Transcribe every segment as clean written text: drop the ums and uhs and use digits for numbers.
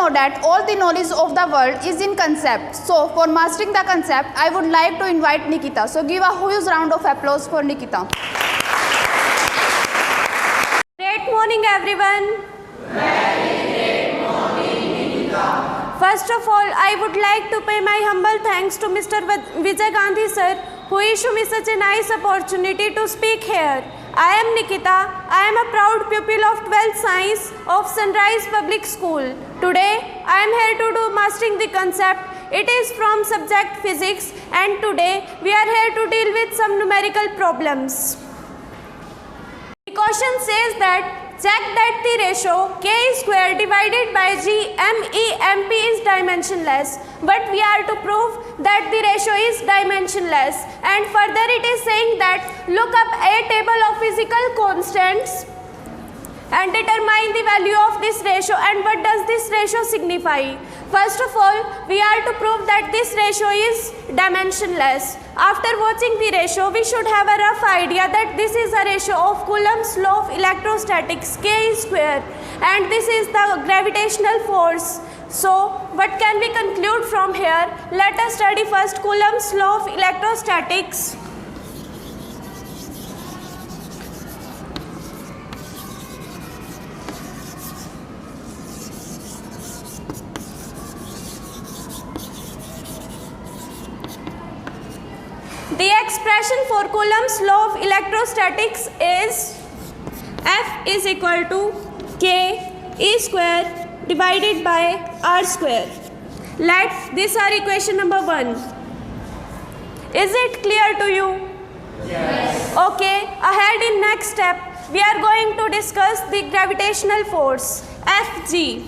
know that all the knowledge of the world is in concept. So for mastering the concept, I would like to invite Nikita. So give a huge round of applause for Nikita. Great morning, everyone. Very great morning, Nikita. First of all, I would like to pay my humble thanks to Mr. Vijay Gandhi sir, who issued me such a nice opportunity to speak here. I am Nikita. I am a proud pupil of 12th Science of Sunrise Public School. Today, I am here to do mastering the concept. It is from subject physics, and today we are here to deal with some numerical problems. The question says that check that the ratio k square divided by g MEMP is dimensionless, but we are to prove that the ratio is dimensionless, and further it is saying that look up a table of physical constants and determine the value of this ratio and what does this ratio signify. First of all, we are to prove that this ratio is dimensionless. After watching the ratio, we should have a rough idea that this is a ratio of Coulomb's law of electrostatics k square, and this is the gravitational force. So, what can we conclude from here? Let us study first Coulomb's law of electrostatics. The expression for Coulomb's law of electrostatics is F is equal to k E square divided by R square. This are equation number 1. Is it clear to you? Yes. Okay, ahead in next step, we are going to discuss the gravitational force Fg.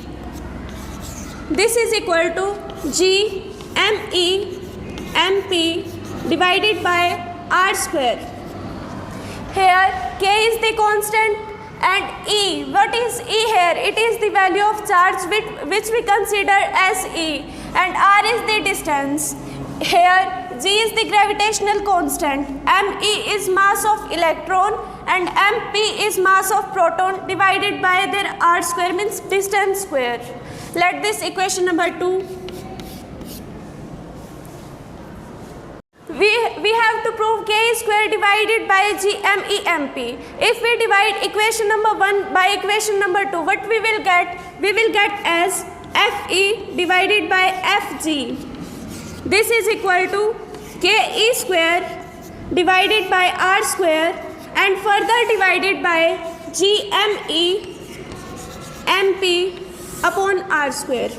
This is equal to G ME MP divided by R square. Here k is the constant and E, what is E here? It is the value of charge which we consider as E, and R is the distance. Here G is the gravitational constant, ME is mass of electron and MP is mass of proton divided by their R square means distance square. Let this equation number 2. We have to prove k square divided by g MEMP. If we divide equation number 1 by equation number 2, what we will get? We will get as Fe divided by Fg. This is equal to ke square divided by R square and further divided by g MEMP upon R square.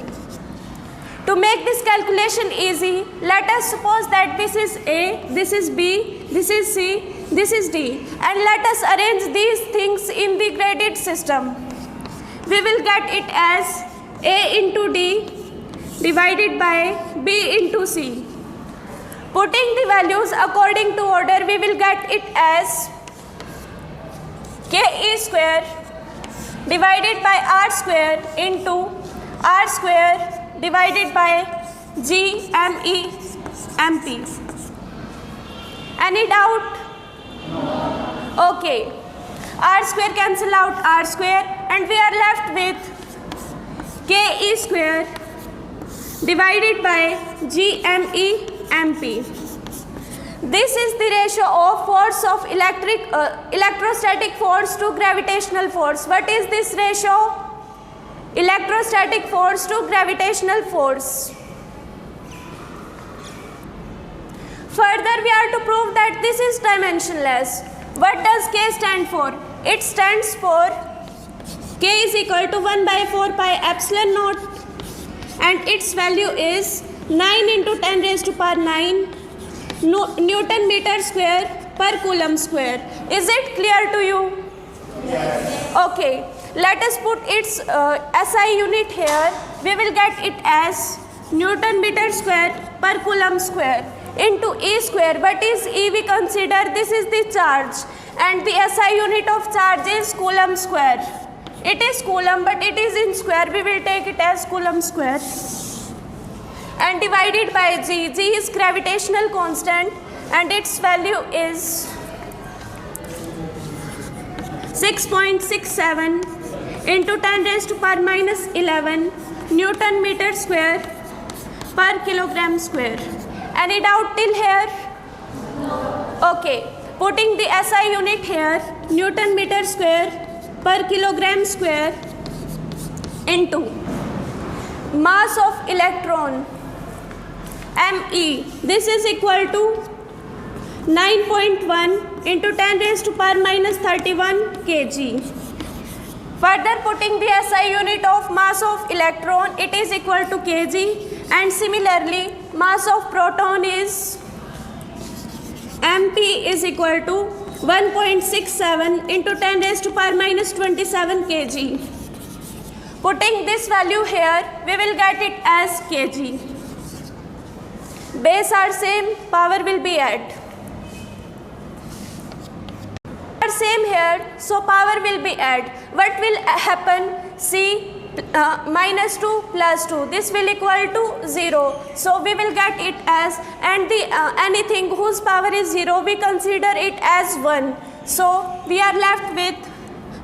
To make this calculation easy, let us suppose that this is A, this is B, this is C, this is D, and let us arrange these things in the graded system. We will get it as A into D divided by B into C. Putting the values according to order, we will get it as ke square divided by R square into R square divided by g MEMP. Any doubt? No. Okay. R square cancel out R square and we are left with ke square divided by g MEMP. This is the ratio of force of electrostatic force to gravitational force. What is this ratio? Electrostatic force to gravitational force. Further, we are to prove that this is dimensionless. What does k stand for? It stands for k is equal to 1 by 4 pi epsilon naught, and its value is 9 into 10 raised to power 9 Newton meter square per Coulomb square. Is it clear to you? Yes. Okay. Let us put its SI unit here. We will get it as Newton meter square per Coulomb square into E square. What is E? We consider this is the charge, and the SI unit of charge is Coulomb square. It is Coulomb, but it is in square. We will take it as Coulomb square. And divided by G. G is gravitational constant and its value is 6.67 into 10 raised to power minus 11 Newton meter square per kilogram square. Any doubt till here? Okay. Putting the SI unit here, Newton meter square per kilogram square into mass of electron ME. This is equal to 9.1 into 10 raised to power minus 31 kg. Further putting the SI unit of mass of electron, it is equal to kg, and similarly mass of proton is MP is equal to 1.67 into 10 raised to power minus 27 kg. Putting this value here, we will get it as kg. Base are same, power will be add. Same here, so power will be add. What will happen? See, minus 2 plus 2, this will equal to 0, so we will get it as, and the anything whose power is 0, we consider it as 1, so we are left with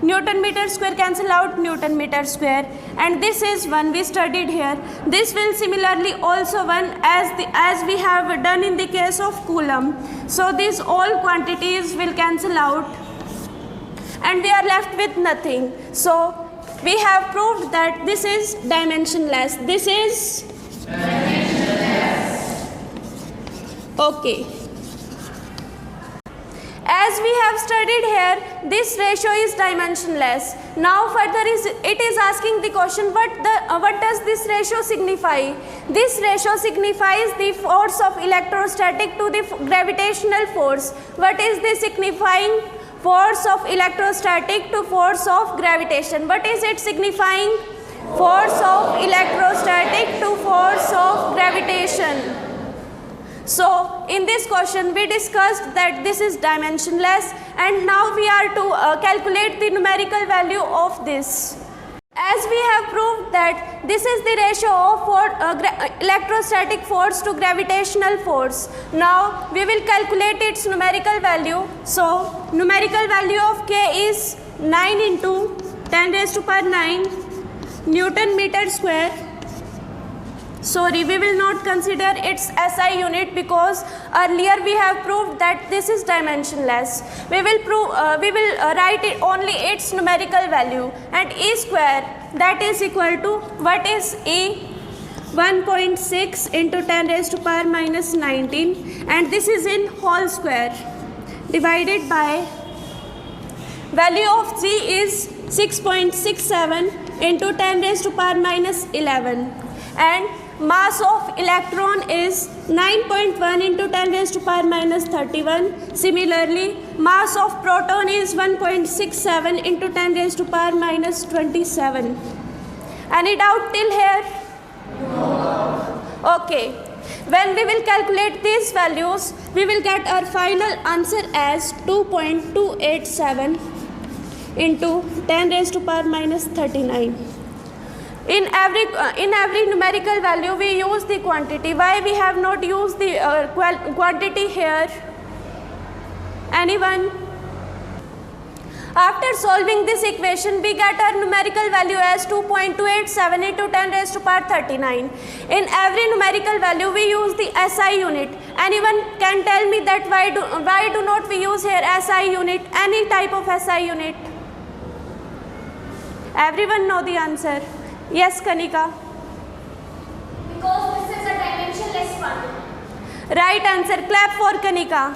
Newton meter square, cancel out Newton meter square, and this is 1 we studied here. This will similarly also 1 as we have done in the case of Coulomb. So these all quantities will cancel out and we are left with nothing. So we have proved that this is dimensionless. This is dimensionless. Okay. As we have studied here, this ratio is dimensionless. Now further it is asking the question, what does this ratio signify? This ratio signifies the force of electrostatic to the gravitational force. What is this signifying? Force of electrostatic to force of gravitation. What is it signifying? Force of electrostatic to force of gravitation. So in this question we discussed that this is dimensionless, and now we are to calculate the numerical value of this. As we have proved that this is the ratio of electrostatic force to gravitational force. Now we will calculate its numerical value. So numerical value of K is 9 into 10 raised to power 9 Newton meter square. Sorry, we will not consider its SI unit because earlier we have proved that this is dimensionless. We will write it only its numerical value, and E square, that is equal to, what is E? 1.6 into 10 raised to power minus 19, and this is in whole square, divided by value of G is 6.67 into 10 raised to power minus 11, and mass of electron is 9.1 into 10 raised to power minus 31. Similarly, mass of proton is 1.67 into 10 raised to power minus 27. Any doubt till here? No. Okay. When we will calculate these values, we will get our final answer as 2.287 into 10 raised to power minus 39. In every numerical value we use the quantity. Why we have not used the quantity here? Anyone? After solving this equation, we get our numerical value as 2.287 into 10 raised to power 39. In every numerical value we use the SI unit. Anyone can tell me that why do not we use here SI unit, any type of SI unit? Everyone know the answer. Yes, Kanika? Because this is a dimensionless quantity. Right answer. Clap for Kanika.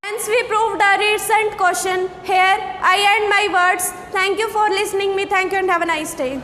Hence we proved our recent question. Here I end my words. Thank you for listening me. Thank you and have a nice day.